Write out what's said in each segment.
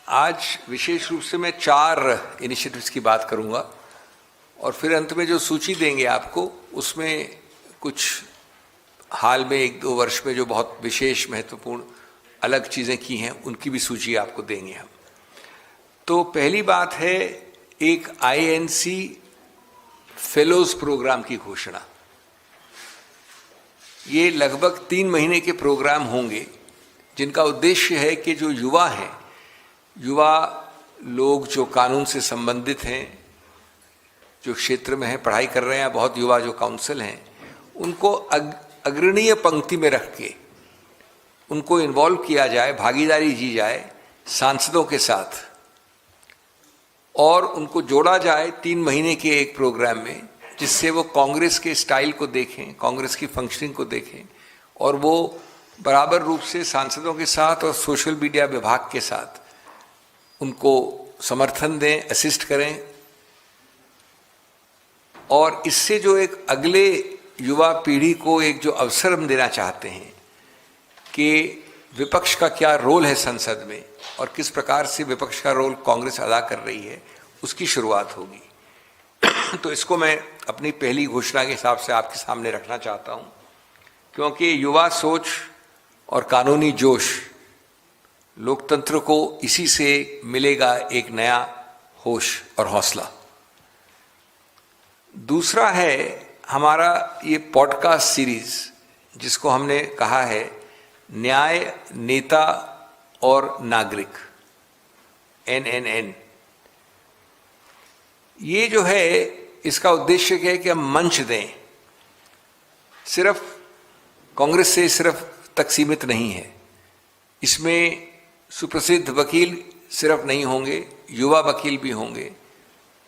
आज विशेष रूप से मैं 4 इनिशिएटिव्स की बात करूंगा और फिर अंत में जो सूची देंगे आपको उसमें कुछ हाल में 1-2 वर्ष में जो बहुत विशेष महत्वपूर्ण अलग चीज़ें की हैं उनकी भी सूची आपको देंगे हम। तो पहली बात है एक INC फेलोज प्रोग्राम की घोषणा। ये लगभग 3 महीने के प्रोग्राम होंगे जिनका उद्देश्य है कि जो युवा हैं, युवा लोग जो कानून से संबंधित हैं, जो क्षेत्र में हैं, पढ़ाई कर रहे हैं, बहुत युवा जो काउंसिल हैं, उनको अग्रणीय पंक्ति में रख के उनको इन्वॉल्व किया जाए, भागीदारी की जाए सांसदों के साथ और उनको जोड़ा जाए 3 महीने के एक प्रोग्राम में, जिससे वो कांग्रेस के स्टाइल को देखें, कांग्रेस की फंक्शनिंग को देखें और वो बराबर रूप से सांसदों के साथ और सोशल मीडिया विभाग के साथ उनको समर्थन दें, असिस्ट करें। और इससे जो एक अगले युवा पीढ़ी को एक जो अवसर हम देना चाहते हैं कि विपक्ष का क्या रोल है संसद में और किस प्रकार से विपक्ष का रोल कांग्रेस अदा कर रही है, उसकी शुरुआत होगी। तो इसको मैं अपनी पहली घोषणा के हिसाब से आपके सामने रखना चाहता हूं, क्योंकि युवा सोच और कानूनी जोश, लोकतंत्र को इसी से मिलेगा एक नया होश और हौसला। दूसरा है हमारा ये पॉडकास्ट सीरीज, जिसको हमने कहा है न्याय, नेता और नागरिक, NNN। ये जो है इसका उद्देश्य क्या है कि हम मंच दें, सिर्फ कांग्रेस से सिर्फ तक सीमित नहीं है। इसमें सुप्रसिद्ध वकील सिर्फ नहीं होंगे, युवा वकील भी होंगे,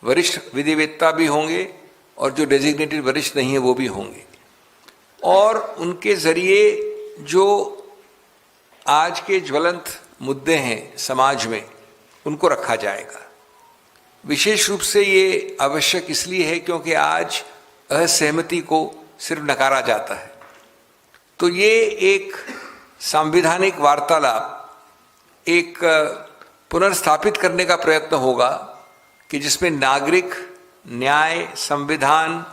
वरिष्ठ विधिवेत्ता भी होंगे और जो डेजिग्नेटेड वरिष्ठ नहीं है वो भी होंगे। और उनके जरिए जो आज के ज्वलंत मुद्दे हैं समाज में, उनको रखा जाएगा। विशेष रूप से ये आवश्यक इसलिए है क्योंकि आज असहमति को सिर्फ नकारा जाता है। तो ये एक संवैधानिक वार्तालाप, एक पुनर्स्थापित करने का प्रयत्न होगा कि जिसमें नागरिक, न्याय, संविधान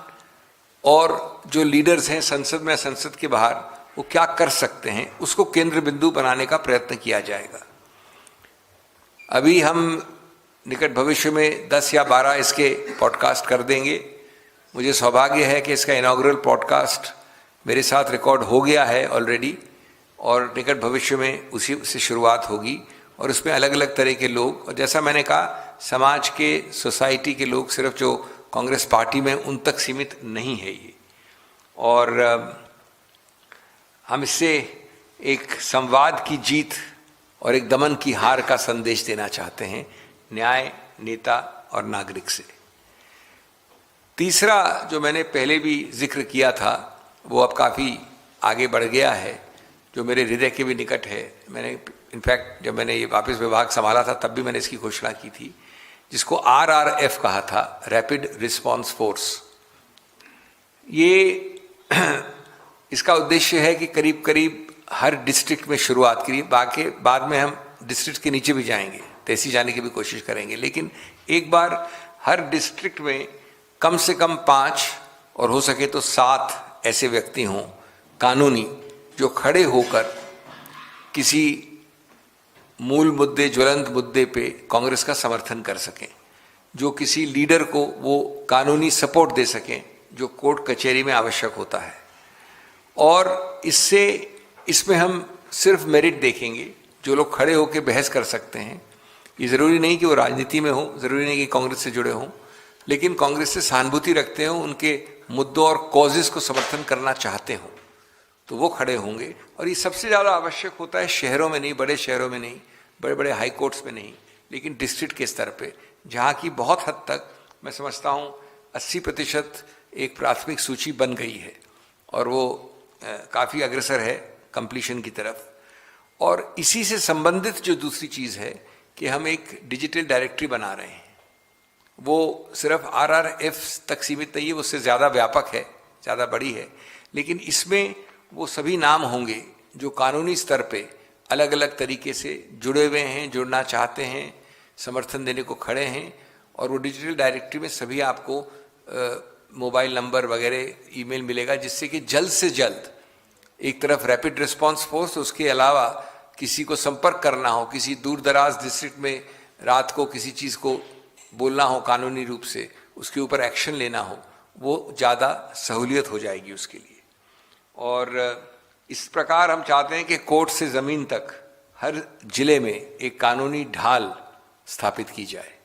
और जो लीडर्स हैं संसद में, संसद के बाहर, वो क्या कर सकते हैं, उसको केंद्र बिंदु बनाने का प्रयत्न किया जाएगा। अभी हम निकट भविष्य में 10 या 12 इसके पॉडकास्ट कर देंगे। मुझे सौभाग्य है कि इसका इनॉग्रल पॉडकास्ट मेरे साथ रिकॉर्ड हो गया है ऑलरेडी और निकट भविष्य में उसी से शुरुआत होगी और उसमें अलग अलग तरह के लोग, और जैसा मैंने कहा समाज के, सोसाइटी के लोग, सिर्फ जो कांग्रेस पार्टी में उन तक सीमित नहीं है ये। और हम इससे एक संवाद की जीत और एक दमन की हार का संदेश देना चाहते हैं न्याय, नेता और नागरिक से। तीसरा जो मैंने पहले भी जिक्र किया था वो अब काफ़ी आगे बढ़ गया है, जो मेरे हृदय के भी निकट है। मैंने इनफैक्ट जब मैंने ये वापस विभाग संभाला था तब भी मैंने इसकी घोषणा की थी, जिसको RRF कहा था, रैपिड रिस्पॉन्स फोर्स। ये इसका उद्देश्य है कि करीब करीब हर डिस्ट्रिक्ट में शुरुआत करिए, बाकी बाद में हम डिस्ट्रिक्ट के नीचे भी जाएंगे, तहसील जाने की भी कोशिश करेंगे, लेकिन एक बार हर डिस्ट्रिक्ट में कम से कम 5 और हो सके तो 7 ऐसे व्यक्ति हों कानूनी, जो खड़े होकर किसी मूल मुद्दे, ज्वलंत मुद्दे पे कांग्रेस का समर्थन कर सकें, जो किसी लीडर को वो कानूनी सपोर्ट दे सकें जो कोर्ट कचहरी में आवश्यक होता है। और इसमें हम सिर्फ मेरिट देखेंगे, जो लोग खड़े होकर बहस कर सकते हैं। ये ज़रूरी नहीं कि वो राजनीति में हो, ज़रूरी नहीं कि कांग्रेस से जुड़े हों, लेकिन कांग्रेस से सहानुभूति रखते हो, उनके मुद्दों और कॉजेज़ को समर्थन करना चाहते हो, तो वो खड़े होंगे। और ये सबसे ज़्यादा आवश्यक होता है शहरों में नहीं, बड़े शहरों में नहीं, बड़े बड़े हाई कोर्ट्स में नहीं, लेकिन डिस्ट्रिक्ट के स्तर पे, जहाँ की बहुत हद तक मैं समझता हूँ 80% एक प्राथमिक सूची बन गई है और वो काफ़ी अग्रसर है कंप्लीशन की तरफ। और इसी से संबंधित जो दूसरी चीज़ है कि हम एक डिजिटल डायरेक्टरी बना रहे हैं। वो सिर्फ RRF तक सीमित नहीं है, वो उससे ज़्यादा व्यापक है, ज़्यादा बड़ी है, लेकिन इसमें वो सभी नाम होंगे जो कानूनी स्तर पे अलग अलग तरीके से जुड़े हुए हैं, जुड़ना चाहते हैं, समर्थन देने को खड़े हैं। और वो डिजिटल डायरेक्टरी में सभी आपको मोबाइल नंबर वगैरह ईमेल मिलेगा, जिससे कि जल्द से जल्द एक तरफ रैपिड रिस्पांस फोर्स, उसके अलावा किसी को संपर्क करना हो, किसी दूर दराज डिस्ट्रिक्ट में रात को किसी चीज़ को बोलना हो कानूनी रूप से, उसके ऊपर एक्शन लेना हो, वो ज़्यादा सहूलियत हो जाएगी उसके लिए। और इस प्रकार हम चाहते हैं कि कोर्ट से ज़मीन तक हर जिले में एक कानूनी ढाल स्थापित की जाए।